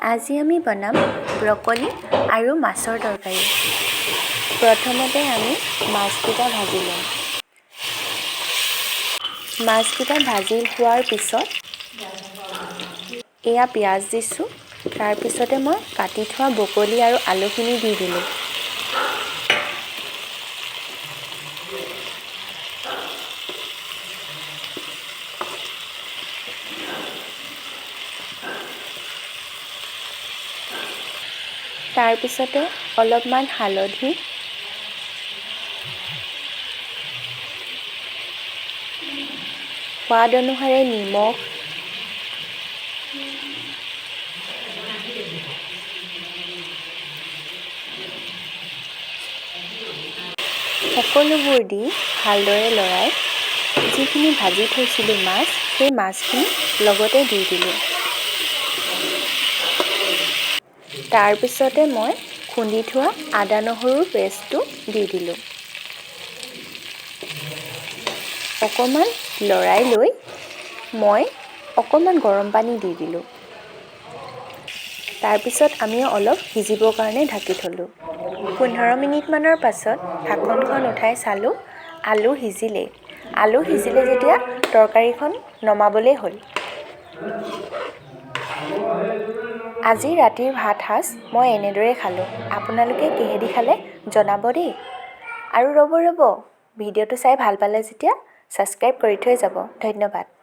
আজি আমি বনাম ব্ৰকলি আৰু মাছৰ তৰকাৰী। প্ৰথমতে আমি মাছকেইটা ভাজি ল'ম। মাছকেইটা ভাজি হোৱাৰ পিছত এয়া পিঁয়াজ দিছোঁ। তাৰপিছতে মই কাটি থোৱা ব্ৰকলি আৰু আলুখিনি দি দিলোঁ। তাৰপিছতে অলপমান হালধি, সোৱাদ অনুসাৰে নিমখ, সকলোবোৰ দি ভালদৰে লৰাই যিখিনি ভাজি থৈছিলোঁ মাছ, সেই মাছখিনি লগতে দি দিলোঁ। তাৰপিছতে মই খুন্দি থোৱা আদা নহৰুৰ পেষ্টটো দি দিলোঁ। অকণমান লৰাই লৈ মই অকণমান গৰম পানী দি দিলোঁ। তাৰপিছত আমি অলপ সিজিবৰ কাৰণে ঢাকি থ'লোঁ। 15 মিনিটমানৰ পাছত ঢাকনখন উঠাই চালোঁ, আলু সিজিলে যেতিয়া তৰকাৰীখন নমাবলৈ হ'ল। আজি ৰাতিৰ ভাত সাজ মই এনেদৰে খালোঁ। আপোনালোকে কিহেদি খালে জনাব দেই। আৰু ৰ'ব, ভিডিঅ'টো চাই ভাল পালে যেতিয়া ছাবস্ক্ৰাইব কৰি থৈ যাব। ধন্যবাদ।